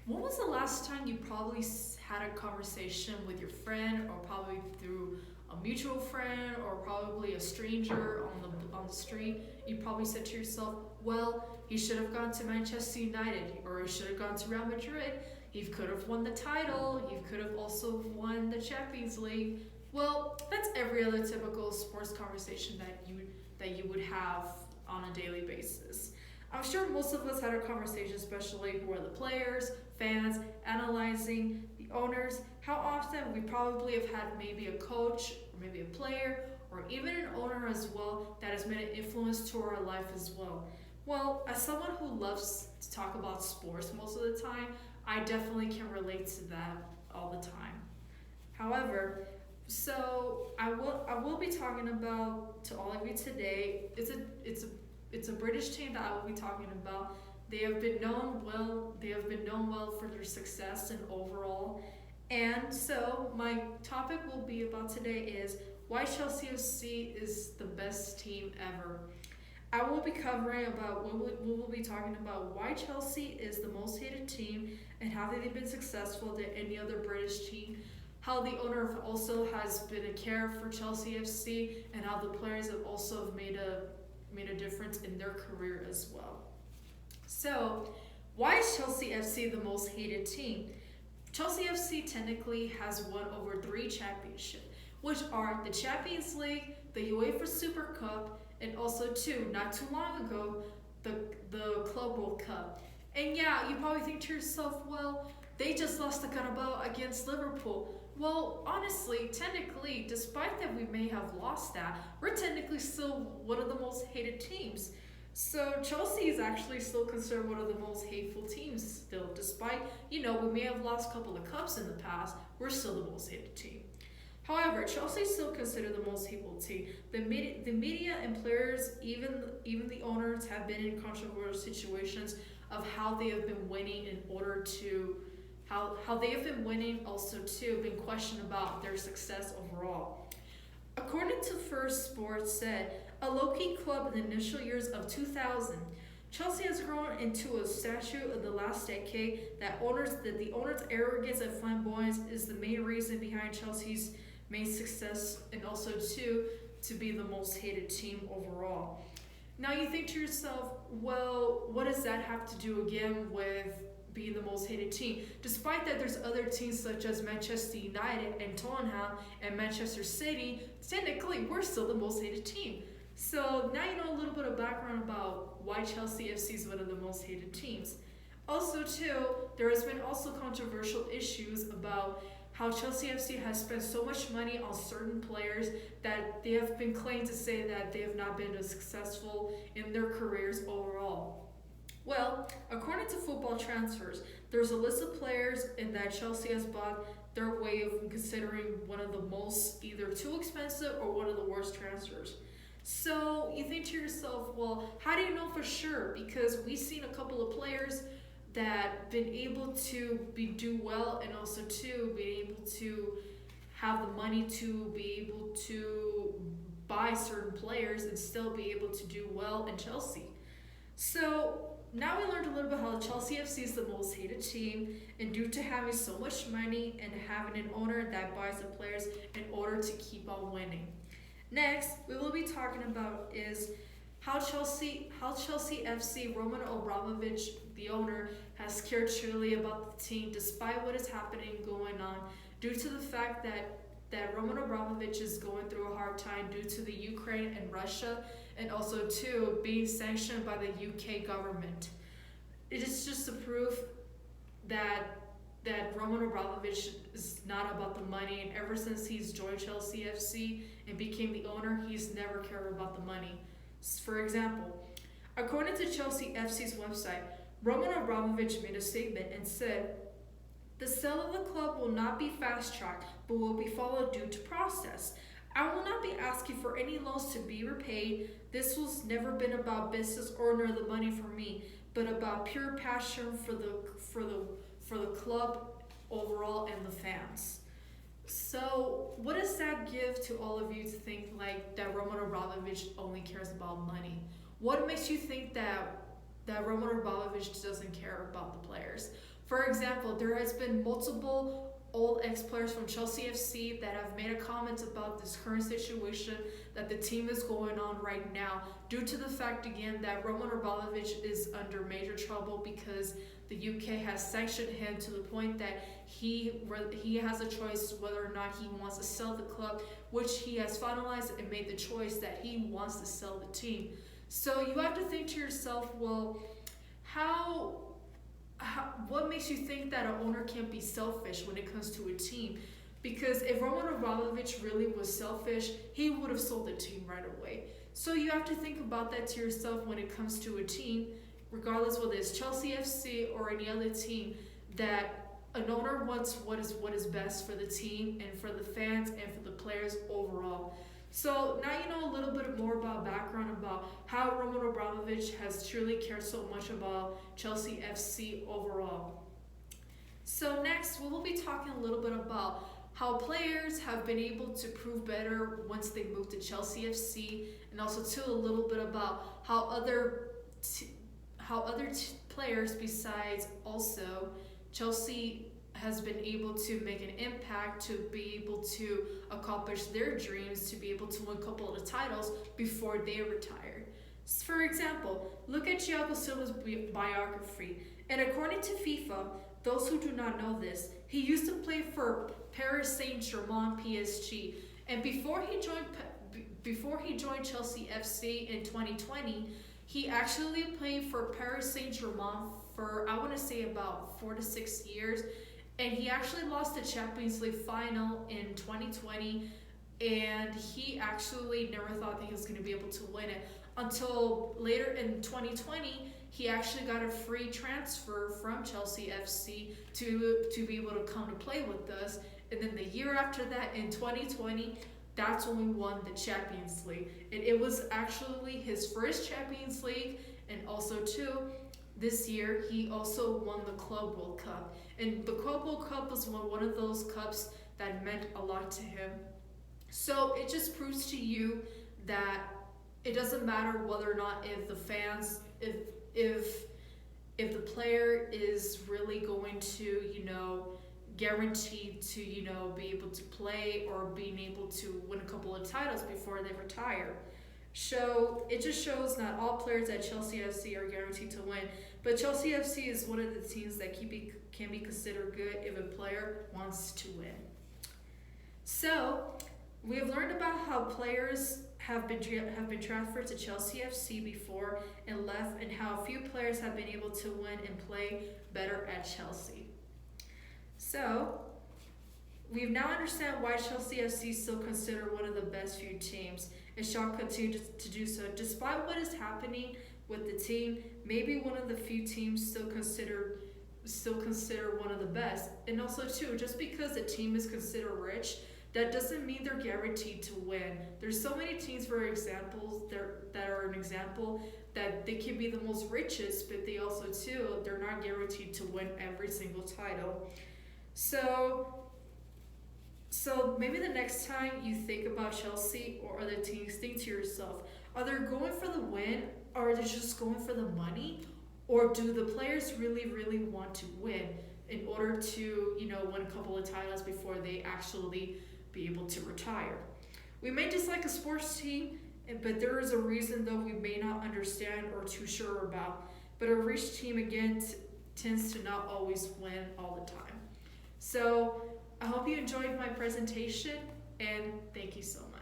When was the last time you probably had a conversation with your friend, or probably through a mutual friend, or probably a stranger on the street? You probably said to yourself, "Well, he should have gone to Manchester United, or he should have gone to Real Madrid. He could have won the title. He could have also won the Champions League." Well, that's every other typical sports conversation that you would have on a daily basis. I'm sure most of us had a conversation, especially who are the players, fans, analyzing the owners. How often we probably have had maybe a coach or maybe a player or even an owner as well that has made an influence to our life as well. Well, as someone who loves to talk about sports most of the time, I definitely can relate to that all the time. However, I will be talking about to all of you today. It's a British team that I will be talking about. They have been known well. They have been known well for their success and overall. And so my topic will be about today is why Chelsea FC is the best team ever. I will be covering about we will be talking about why Chelsea is the most hated team and how they've been successful than any other British team. How the owner also has been a care for Chelsea FC, and how the players have also made a difference in their career as well. So, why is Chelsea FC the most hated team? Chelsea FC technically has won over three championships, which are the Champions League, the UEFA Super Cup, and also two, not too long ago, the Club World Cup. And yeah, you probably think to yourself, well, they just lost the Carabao against Liverpool. Well, honestly, technically, despite that we may have lost that, we're technically still one of the most hated teams. So Chelsea is actually still considered one of the most hateful teams still, despite, we may have lost a couple of cups in the past, we're still the most hated team. However, Chelsea is still considered the most hateful team. The media and players, even the owners, have been in controversial situations of how they have been winning in order to how they have been winning also too, been questioned about their success overall. According to First Sports said, a low-key club in the initial years of 2000, Chelsea has grown into a statue of the last decade that the owner's arrogance and flamboyance is the main reason behind Chelsea's main success and also too to be the most hated team overall. Now you think to yourself, well, what does that have to do again with being the most hated team? Despite that there's other teams such as Manchester United and Tottenham and Manchester City, technically we're still the most hated team. So now you know a little bit of background about why Chelsea FC is one of the most hated teams. Also too, there has been also controversial issues about how Chelsea FC has spent so much money on certain players that they have been claimed to say that they have not been as successful in their careers overall. Well, according to football transfers, there's a list of players in that Chelsea has bought their way of considering one of the most either too expensive or one of the worst transfers. So you think to yourself, well, how do you know for sure? Because we've seen a couple of players that been able to do well and also to be able to have the money to be able to buy certain players and still be able to do well in Chelsea. So now we learned a little bit how Chelsea FC is the most hated team, and due to having so much money and having an owner that buys the players in order to keep on winning. Next, we will be talking about is how Chelsea FC Roman Abramovich, the owner, has cared truly about the team despite what is happening going on, due to the fact that Roman Abramovich is going through a hard time due to the Ukraine and Russia, and also too being sanctioned by the UK government. It is just a proof that Roman Abramovich is not about the money, and ever since he's joined Chelsea FC and became the owner, he's never cared about the money. For example, according to Chelsea FC's website, Roman Abramovich made a statement and said, "The sale of the club will not be fast-tracked, but will be followed due to process. I will not be asking for any loans to be repaid. This was never been about business or nor the money for me, but about pure passion for the club overall and the fans." So, what does that give to all of you to think like that Roman Abramovich only cares about money? What makes you think that Roman Abramovich doesn't care about the players? For example, there has been multiple old ex-players from Chelsea FC that have made a comment about this current situation that the team is going on right now, due to the fact again that Roman Abramovich is under major trouble because the UK has sanctioned him to the point that he has a choice whether or not he wants to sell the club, which he has finalized and made the choice that he wants to sell the team. So you have to think to yourself, well, how what makes you think that an owner can't be selfish when it comes to a team? Because if Roman Abramovich really was selfish, he would have sold the team right away. So you have to think about that to yourself when it comes to a team, regardless whether it's Chelsea FC or any other team, that an owner wants what is best for the team and for the fans and for the players overall. So now you know a little bit more about background about how Roman Abramovich has truly cared so much about Chelsea FC overall. So next, we will be talking a little bit about how players have been able to prove better once they moved to Chelsea FC, and also too a little bit about how players besides also Chelsea has been able to make an impact to be able to accomplish their dreams, to be able to win a couple of the titles before they retire. For example, look at Thiago Silva's biography. And according to FIFA, those who do not know this, he used to play for Paris Saint-Germain PSG. And before he joined Chelsea FC in 2020, he actually played for Paris Saint-Germain for, I want to say, about 4 to 6 years. And he actually lost the Champions League final in 2020, and he actually never thought that he was going to be able to win it until later in 2020. He actually got a free transfer from Chelsea FC to be able to come to play with us. And then the year after that, in 2020, that's when we won the Champions League. And it was actually his first Champions League, and also too, this year he also won the Club World Cup. And the Club World Cup was one of those cups that meant a lot to him. So it just proves to you that it doesn't matter whether or not if the fans, if the player is really going to, guaranteed to, be able to play or being able to win a couple of titles before they retire. So it just shows not all players at Chelsea FC are guaranteed to win, but Chelsea FC is one of the teams that can be considered good if a player wants to win. So we have learned about how players have been transferred to Chelsea FC before and left, and how few players have been able to win and play better at Chelsea. So we now understand why Chelsea FC is still considered one of the best few teams, and shall continue to do so. Despite what is happening with the team, maybe one of the few teams still considered one of the best. And also too, just because a team is considered rich, that doesn't mean they're guaranteed to win. There's so many teams, for example, that are an example that they can be the most richest, but they also too, they're not guaranteed to win every single title. So maybe the next time you think about Chelsea or other teams, think to yourself, are they going for the win, or are they just going for the money? Or do the players really, really want to win in order to, win a couple of titles before they actually be able to retire? We may dislike a sports team, but there is a reason though we may not understand or too sure about. But a rich team, again, tends to not always win all the time. So I hope you enjoyed my presentation, and thank you so much.